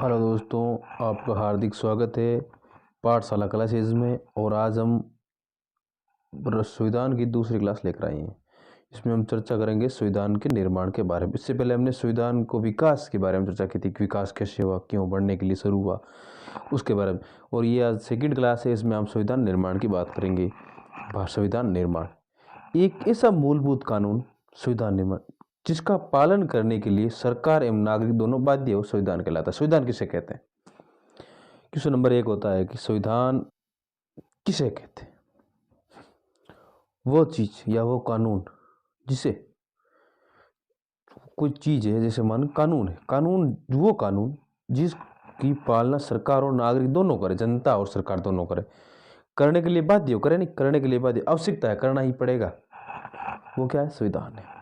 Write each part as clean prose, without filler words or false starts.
Hello दोस्तों, आपका हार्दिक स्वागत है पाठशाला क्लासेज में। और आज हम संविधान की दूसरी क्लास लेकर आए हैं। इसमें हम चर्चा करेंगे संविधान के निर्माण के बारे में। इससे पहले हमने संविधान को विकास के बारे में चर्चा की थी कि विकास कैसे हुआ, क्यों बढ़ने के लिए शुरू हुआ, उसके बारे में। और ये आज सेकंड क्लास है, इसमें हम संविधान निर्माण की बात करेंगे। संविधान निर्माण एक ऐसा मूलभूत कानून, संविधान निर्माण, जिसका पालन करने के लिए सरकार एवं नागरिक दोनों बाध्य हो, संविधान कहलाता है। संविधान किसे कहते हैं? क्वेश्चन नंबर 1 होता है कि संविधान किसे कहते हैं? वो चीज या वो कानून जिसे, कोई चीज है जैसे मान कानून है, कानून वो कानून जिसकी पालना सरकार और नागरिक दोनों करे, जनता और सरकार दोनों करे, करने के लिए बाध्य हो, करे नहीं, करने के लिए बाध्य, आवश्यकता है, करना ही पड़ेगा, वो क्या है? संविधान है।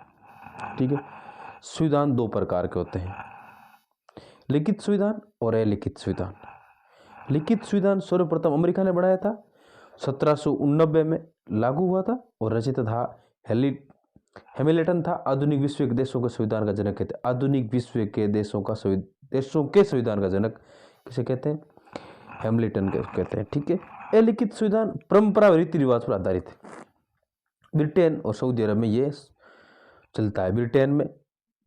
ठीक है। संविधान दो प्रकार के होते हैं, लिखित संविधान और अलिखित संविधान। लिखित संविधान सर्वप्रथम अमेरिका ने बनाया था, 1789 में लागू हुआ था और रचित था हैमिल्टन था। आधुनिक विश्व के देशों के संविधान का जनक कहते हैं। आधुनिक विश्व के देशों के संविधान का जनक किसे कहते हैं? हैमिल्टन कहते हैं। ठीक है। अलिखित संविधान परंपरा और रीति रिवाज पर आधारित है। ब्रिटेन और सऊदी अरब में ये चलता है। ब्रिटेन में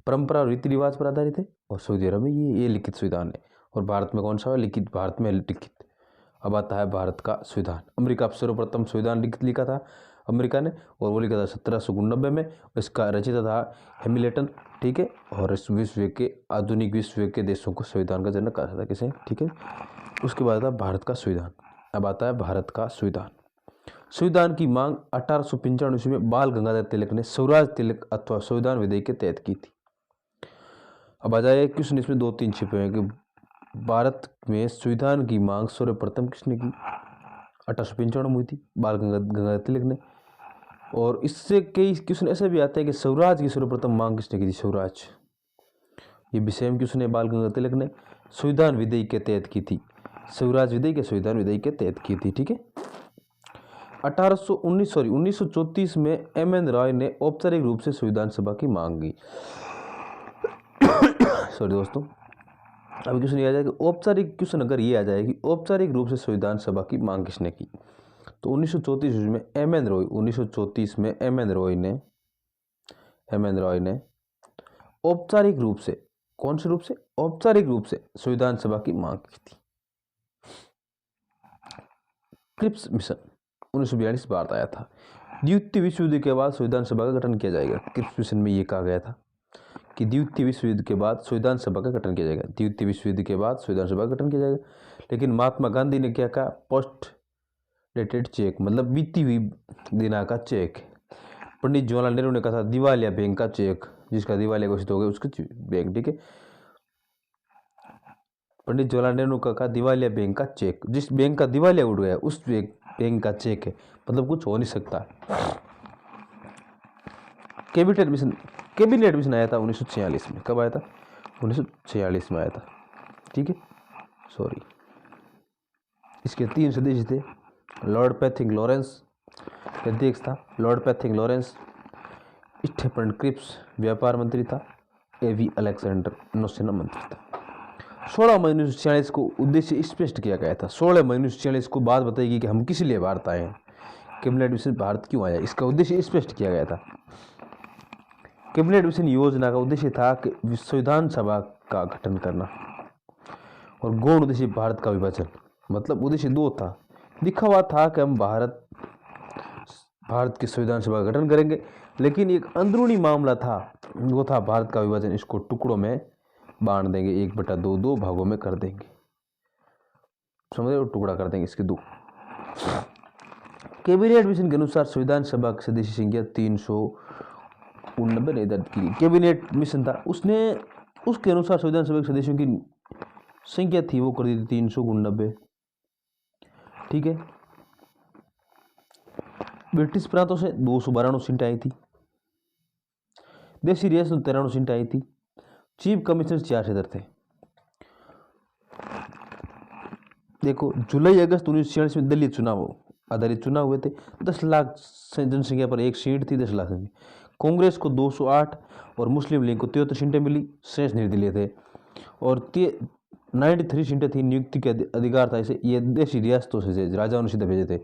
परंपरा और रीति रिवाज पर आधारित है और सऊदी अरब में ये लिखित संविधान है। और भारत में कौन सा है? लिखित। भारत में लिखित। अब आता है भारत का संविधान। अमेरिका सर्वप्रथम संविधान लिखित लिखा था अमेरिका ने, और वो लिखा था 1789 में। इसका रचिता था हैमिल्टन। ठीक है। और इस विश्व के, आधुनिक विश्व के देशों को संविधान का जनक कहा था किसे? ठीक है। उसके बाद आता है भारत का संविधान। अब आता है भारत का संविधान। संविधान की मांग 1895 ईस्वी में बाल गंगाधर तिलक ने स्वराज तिलक अथवा संविधान विधेयक के तहत की थी। अब आ जाए क्वेश्चन, इसमें 2-3 छिपे हैं कि भारत में संविधान की मांग सर्वप्रथम किसने की? 1895 में हुई थी, बाल गंगाधर तिलक ने। और इससे कई क्वेश्चन ऐसे भी आते हैं कि स्वराज की सर्वप्रथम मांग किसने की थी? स्वराज। ये भी सेम क्वेश्चन है, बाल गंगाधर तिलक ने संविधान विधेयक के तहत की थी। स्वराज विधेयक या संविधान विधेयक के तहत की थी। ठीक है। 1934 में एम.एन. रॉय ने औपचारिक रूप से संविधान सभा की मांग की। सॉरी दोस्तों, अभी क्वेश्चन ये आ जाएगा औपचारिक क्वेश्चन, अगर ये आ जाएगी औपचारिक रूप से संविधान सभा की मांग किसने की, तो 1934 में एम.एन. रॉय, 1934 में एम.एन. रॉय ने औपचारिक रूप से, कौन से रूप से? औपचारिक रूप से संविधान सभा की मांग की थी। क्रिप्स मिशन 1942 भारत आया था। द्वितीय विश्व युद्ध के बाद संविधान सभा का गठन किया जाएगा। क्रिप्स मिशन में ये कहा गया था कि द्वितीय विश्व युद्ध के बाद संविधान सभा का गठन किया जाएगा। द्वितीय विश्व युद्ध के बाद संविधान सभा का गठन किया जाएगा। लेकिन महात्मा गांधी ने क्या कहा? पोस्ट डेटेड चेक, मतलब बीती हुई दिना का चेक। पंडित जवाहरलाल नेहरू ने कहा था दिवालिया बैंक का चेक, जिसका दिवालिया घोषित हो गया उसका बैंक। ठीक है। पंडित जवाहरलाल नेहरू का कहा दिवालिया बैंक का चेक, जिस बैंक का दिवालिया उड़ गया उस बैंक का चेक है, मतलब कुछ हो नहीं सकता। कैबिनेट मिशन आया था 1946 में। कब आया था? 1946 में आया था। ठीक है। सॉरी, इसके 3 सदस्य थे। लॉर्ड पैथिंग लॉरेंस अध्यक्ष था, लॉर्ड पैथिंग लॉरेंस। स्टेफन क्रिप्स व्यापार मंत्री था। ए.वी. अलेक्जेंडर नौसेना मंत्री था। 16 मई 1946 को उद्देश्य स्पष्ट किया गया था। 16 मई 1946 को बात बताएगी कि हम किस लिए भारत आए हैं, कैबिनेट मिशन भारत क्यों आया, इसका उद्देश्य स्पष्ट किया गया था। कैबिनेट मिशन योजना का उद्देश्य था कि संविधान सभा का गठन करना, और गौण उद्देश्य भारत का विभाजन। मतलब उद्देश्य 2 था। दिखावा था कि हम भारत की संविधान सभा का गठन करेंगे, लेकिन एक अंदरूनी मामला था, वो था भारत का विभाजन। इसको टुकड़ों में बांट देंगे, 1/2 2 भागों में कर देंगे, समझे? और टुकड़ा कर देंगे इसके 2। कैबिनेट मिशन के अनुसार संविधान सभा की सदस्य संख्या 389 निर्धारित की। कैबिनेट मिशन था, उसके अनुसार संविधान सभा के सदस्यों की संख्या थी, वो कर दी थी 389। ठीक है। ब्रिटिश प्रांतों से 292 सीटें आई थी। देशी रियासतों 93 सीटें आई थी। चीफ कमिश्नर 4 सदस्य थे। देखो, जुलाई अगस्त 1946 में दलीय चुनाव आधारित चुनाव हुए थे। 10 लाख जनसंख्या पर 1 सीट थी, 10 लाख संख्या। कांग्रेस को 208 और मुस्लिम लीग को 73 सीटें मिली, शेष निर्दलीय थे। और 93 सीटें थी, नियुक्ति के अधिकार था इसे, ये देशी रियासतों से राजाओं ने सीधे भेजे थे।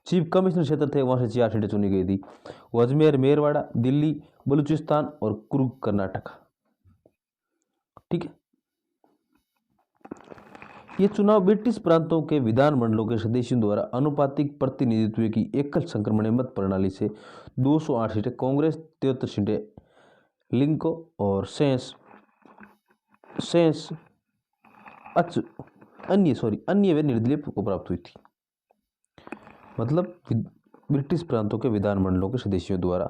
चीफ कमिश्नर क्षेत्र थे, वहाँ से 4 सीटें चुनी गई थी, वो अजमेर, मेरवाड़ा, दिल्ली, बलूचिस्तान और कुर्ग, कर्नाटक। ठीक है, ये चुनाव ब्रिटिश प्रांतों के विधानमंडलों के सदस्यों द्वारा अनुपातिक प्रतिनिधित्व की एकल संक्रमणीय मत प्रणाली से 208 सीटें कांग्रेस, 73 सीटें लिंको और शेष अन्य वे निर्दलीय को प्राप्त हुई थी। मतलब ब्रिटिश प्रांतों के विधानमंडलों के सदस्यों द्वारा,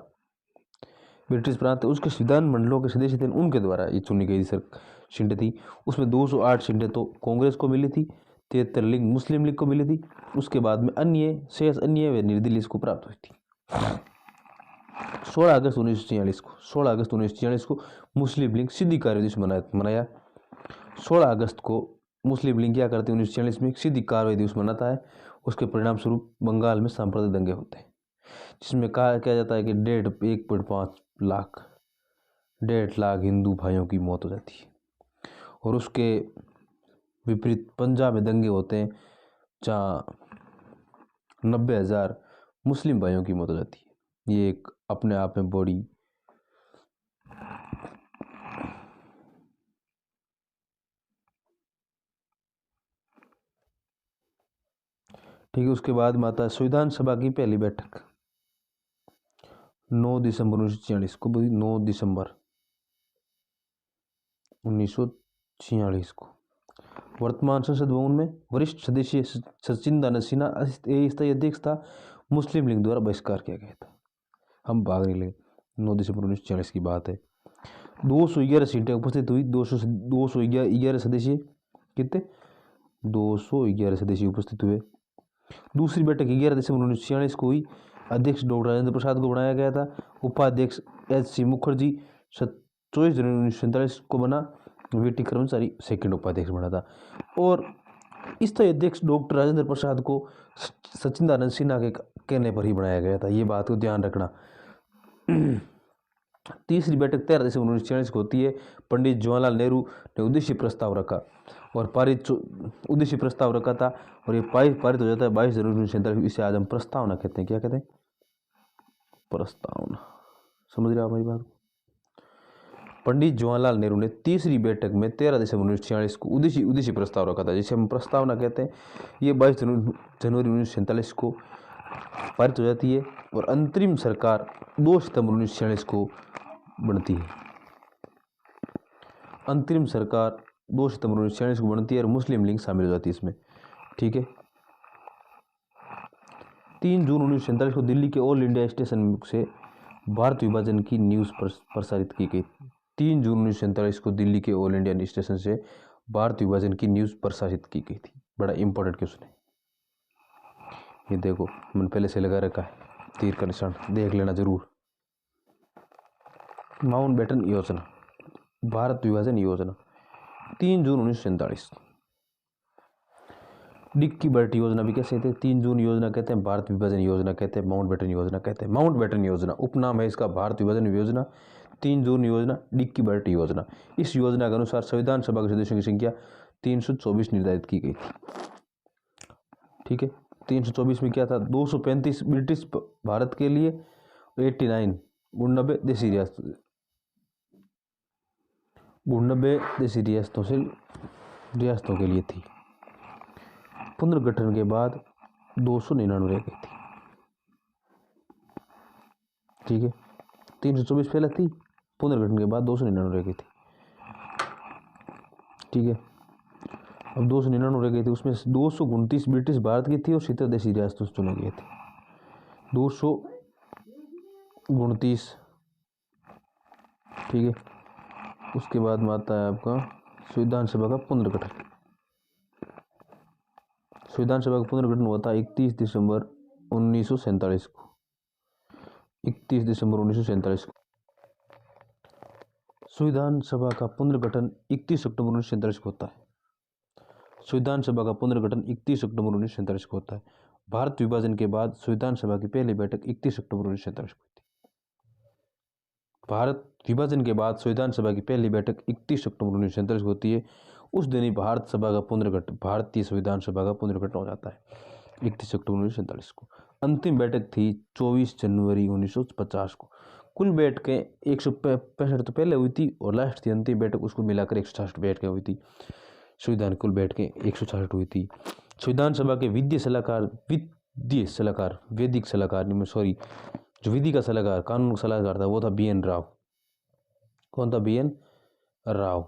ब्रिटिश प्रांत उसके विधानमंडलों के सदस्य थे, उनके द्वारा ये चुनी गई सीटें थी। उसमें 208 सीटें तो कांग्रेस को मिली थी, 73 लिंग मुस्लिम लीग को मिली थी। उसके बाद में अन्य व निर्दलीय को प्राप्त हुई थी। 16 अगस्त 1946 को मुस्लिम लीग सीधी कार्यदिवस मनाया। 16 अगस्त को मुस्लिम लीग क्या करते हैं, 1946 में सीधी कार्रवाई दिवस मनाता है। उसके परिणाम स्वरूप बंगाल में सांप्रदायिक दंगे होते हैं, जिसमें कहा जाता है कि 1.5 लाख हिंदू भाइयों की मौत हो जाती है। और उसके विपरीत पंजाब में दंगे होते हैं, जहाँ 90,000 मुस्लिम भाइयों की मौत हो जाती है। ये एक अपने आप में बड़ी ठीक है। उसके बाद माता संविधान सभा की पहली बैठक 9 दिसंबर 1946 को, 9 दिसंबर 1946 को वर्तमान संसद भवन में वरिष्ठ सदस्य सचिंदानंद सिन्हा स्थायी अध्यक्ष था। मुस्लिम लीग द्वारा बहिष्कार किया गया था, हम भाग नहीं लगे। 9 दिसंबर 1946 की बात है। 211 सीटें उपस्थित हुई, 211 सदस्य कितने, 211 सदस्य उपस्थित हुए। दूसरी बैठक 11 दिसंबर 1946 को हुई। अध्यक्ष डॉक्टर राजेंद्र प्रसाद को बनाया गया था। उपाध्यक्ष HC मुखर्जी 24 जनवरी 1947 को बना। VT कर्मचारी सेकंड उपाध्यक्ष बना था। और स्थायी अध्यक्ष डॉक्टर राजेंद्र प्रसाद को सचिंदानंद सिन्हा के कहने पर ही बनाया गया था, ये बात को ध्यान रखना। तीसरी बैठक 13 दिसंबर 1946 को होती है। पंडित जवाहरलाल नेहरू ने उद्देश्य प्रस्ताव रखा और उद्देश्य प्रस्ताव रखा था, और ये पारित हो जाता है 22 जनवरी 1947। इसे आज हम प्रस्तावना कहते हैं। क्या कहते हैं, प्रस्तावना। समझ रहे हो आप हमारी बात। पंडित जवाहरलाल नेहरू ने तीसरी बैठक में 13 दिसंबर 1946 को उद्देश्य प्रस्ताव रखा था, जिसे हम प्रस्तावना कहते हैं। ये 22 जनवरी 1947 को पारित हो जाती है, और अंतरिम सरकार 2 सितंबर 1946 को बनती है। अंतरिम सरकार 2 सितंबर 1946 को बनती है, और मुस्लिम लीग शामिल हो जाती है इसमें। ठीक है। 3 जून 1947 को दिल्ली के ऑल इंडिया स्टेशन से भारत विभाजन की न्यूज़ प्रसारित की गई। 3 जून 1947 को दिल्ली के ऑल इंडिया स्टेशन से भारत विभाजन की न्यूज़ प्रसारित की गई थी। बड़ा इंपॉर्टेंट क्वेश्चन है ये, देखो मैंने पहले से लगा रखा है, तीर का निशान देख लेना जरूर। माउंटबेटन योजना, भारत विभाजन योजना, 3 जून 1947। डिक्की बर्ट योजना भी कैसे कहते हैं, 3 जून योजना कहते हैं, भारत विभाजन योजना कहते हैं, माउंटबेटन योजना कहते हैं। माउंटबेटन योजना उपनाम है इसका, भारत विभाजन योजना, 3 जून योजना, डिक्की बर्ट योजना। इस योजना के अनुसार संविधान सभा के सदस्यों की संख्या 324 निर्धारित की गई थी। ठीक है। 324 में क्या था, 235 ब्रिटिश भारत के लिए, 89 99 देशी रियासतों के लिए थी। पुनर्गठन के बाद 299 रह गई थी। ठीक है। 324 पहले थी, पुनर्गठन के बाद 299 रह गई थी। ठीक है। अब 299 रह गई थी, उसमें 229 ब्रिटिश भारत की थी और 70 देशी रियासतों से चुने गए थे। 229। ठीक है। उसके बाद में आता है आपका संविधान सभा का पुनर्गठन। संविधान सभा का पुनर्गठन हुआ था 31 दिसंबर 1947 को। 31 दिसंबर 1947 को संविधान सभा का पुनर्गठन 31 अक्टूबर 1947 को होता है। संविधान सभा का पुनर्गठन 31 अक्टूबर 1947 को होता है। भारत विभाजन के बाद संविधान सभा की पहली बैठक 31 अक्टूबर 1947 को हुई थी। भारत विभाजन के बाद संविधान सभा की पहली बैठक 31 अक्टूबर 1947 को होती है। उस दिन ही भारतीय संविधान सभा का पुनर्गठन हो जाता है 31 अक्टूबर 1947 को। अंतिम बैठक थी 24 जनवरी 1950 को। कुल बैठकें 165 तो पहले हुई थी और लास्ट थी अंतिम बैठक, उसको मिलाकर 166 बैठकें हुई थी। संविधान कुल बैठकें 166 हुई थी। संविधान सभा के वैदिक सलाहकार जो विधि का सलाहकार, कानून का सलाहकार था वो था BN राव। कौन था? BN राव।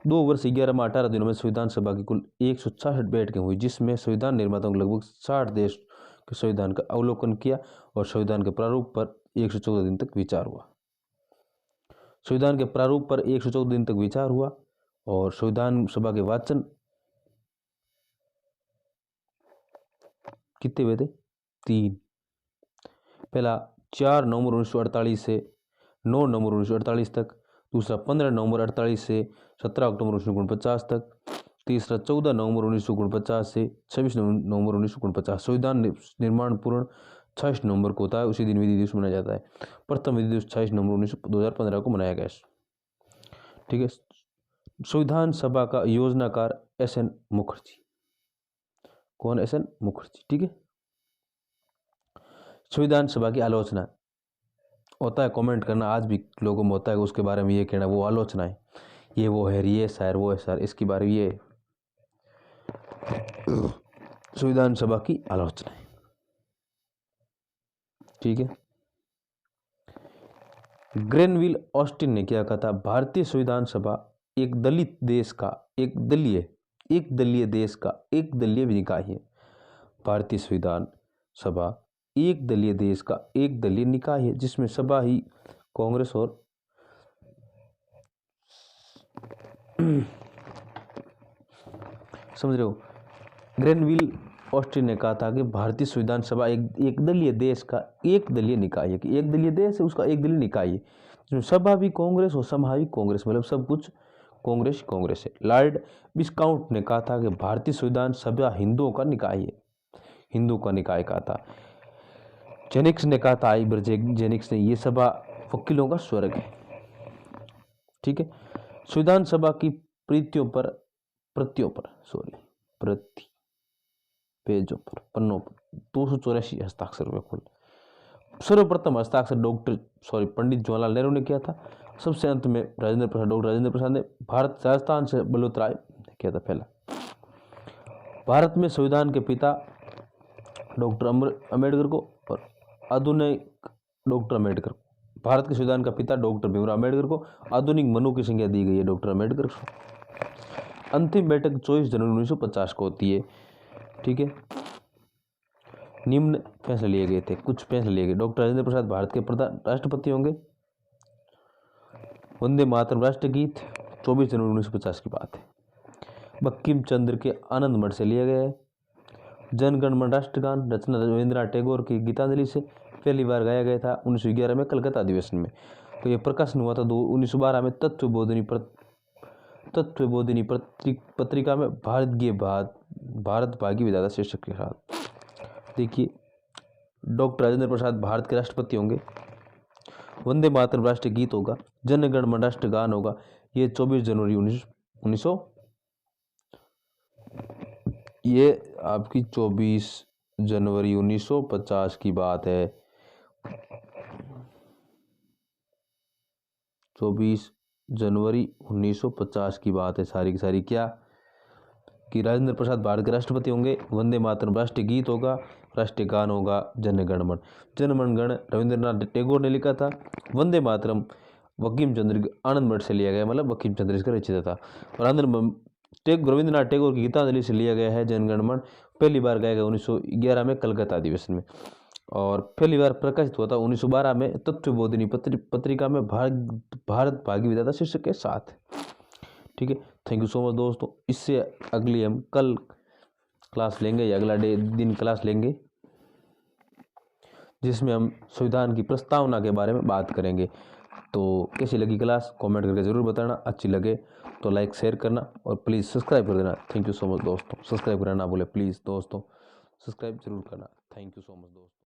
2 वर्ष 11 माह 18 दिनों में संविधान सभा की कुल 166 बैठकें हुई, जिसमें संविधान निर्माताओं ने लगभग 60 देश के संविधान का अवलोकन किया और संविधान के प्रारूप पर 114 दिन तक विचार हुआ। संविधान के प्रारूप पर 114 दिन तक विचार हुआ और संविधान सभा के वाचन कितने हुए थे? 3। पहला 4 नवंबर 1948 से 9 नवंबर 1948 तक, दूसरा 15 नवंबर 48 से 17 अक्टूबर 1949 तक, तीसरा 14 नवंबर 1949 से 26 नवंबर 1949। संविधान निर्माण पूर्ण 26 नवंबर को होता है, उसी दिन विधि दिवस मनाया जाता है। प्रथम विधि दिवस 26 नवंबर 2015 को मनाया गया। ठीक है। संविधान सभा का योजनाकार SN मुखर्जी। कौन? SN मुखर्जी। ठीक है। संविधान सभा की आलोचना होता है, कमेंट करना आज भी लोगों में होता है, उसके बारे में ये कहना वो आलोचना है, ये वो है, ये सर वो है सर, इसके बारे में ये संविधान सभा की आलोचना है। ठीक है। ग्रेनविल ऑस्टिन ने क्या कहा था? भारतीय संविधान सभा एक दलीय देश का एक दलीय निकाय है। भारतीय संविधान सभा एक दलीय देश का एक दलीय निकाय है, जिसमें सभा ही कांग्रेस और समझ रहे हो? ग्रेनविल ऑस्टिन ने कहा था कि भारतीय संविधान सभा एक दलीय देश का एक दलीय निकाय है, कि एक दलीय देश है उसका एक दलीय निकाय है, जिसमें सभा भी कांग्रेस और सभा भी कांग्रेस, मतलब सब कुछ कांग्रेस है। लॉर्ड विस्काउंट ने कहा था कि भारतीय संविधान सभा हिंदुओं का निकाय है, हिंदू का निकाय कहा था। जेनिक्स ने कहा था, जेनिक्स ने, ये सभा वकीलों का स्वर्ग है। ठीक है। संविधान सभा की प्रतियों पर पेजों पर, पन्नों पर 284 हस्ताक्षर हुए कुल। सर्वप्रथम हस्ताक्षर पंडित जवाहरलाल नेहरू ने किया था। सबसे अंत में डॉक्टर राजेंद्र प्रसाद ने राजस्थान से बलवंत राय ने किया था पहला। भारत में संविधान के पिता डॉक्टर अम्बेडकर को और आधुनिक डॉक्टर अम्बेडकर, भारत के संविधान का पिता डॉक्टर भीमराव अम्बेडकर को आधुनिक मनु की संज्ञा दी गई है डॉक्टर अम्बेडकर को। अंतिम बैठक 24 जनवरी 1950 को होती है। ठीक है। निम्न फैसले लिए गए थे, कुछ फैसले लिए गए। डॉक्टर राजेंद्र प्रसाद भारत के प्रधान राष्ट्रपति होंगे। वंदे मातरम राष्ट्रगीत 24 जनवरी 1950 की बात है। बंकिम चंद्र के आनंद मठ से लिया गया है। जन गण मन राष्ट्रगान रचना रविंद्रनाथ टैगोर की गीतांजलि से पहली बार गाया गया था 1911 में कलकत्ता अधिवेशन में। तो ये प्रकाशन हुआ था 1912 में तत्वबोधिनी पत्रिका में भारत भाग्य विधाता शीर्षक के साथ। देखिए, डॉक्टर राजेंद्र प्रसाद भारत के राष्ट्रपति होंगे। वंदे मातरम राष्ट्रीय गीत होगा, जन गण मन राष्ट्रगान होगा। ये 24 जनवरी 1900 ये आपकी 24 जनवरी 1950 की बात है। 24 जनवरी 1950 की बात है सारी की सारी। क्या कि राजेंद्र प्रसाद भारत के राष्ट्रपति होंगे। वंदे मातरम राष्ट्रीय गीत होगा, राष्ट्रीय गान होगा, जन गण गण रविंद्रनाथ टैगोर ने लिखा था। वंदे मातरम बंकिम चंद्र आनंद मठ से लिया गया, मतलब बंकिम चंद्र इसका रचित था। और रविंद्रनाथ टैगोर की गीतांजलि से लिया गया है जनगणमन। पहली बार गाया गया 1911 में कलकत्ता अधिवेशन में, और पहली बार प्रकाशित हुआ था 1912 में तत्वबोधिनी पत्रिका में भारत भाग्य विधाता शीर्षक के साथ। ठीक है। थैंक यू सो मच दोस्तों। इससे अगली हम कल क्लास लेंगे या अगला दिन क्लास लेंगे, जिसमें हम संविधान की प्रस्तावना के बारे में बात करेंगे। तो कैसी लगी क्लास कमेंट करके ज़रूर बताना। अच्छी लगे तो लाइक शेयर करना और प्लीज़ सब्सक्राइब कर देना। थैंक यू सो मच दोस्तों। सब्सक्राइब करना ना भूले प्लीज़ दोस्तों, सब्सक्राइब जरूर करना। थैंक यू सो मच दोस्तों।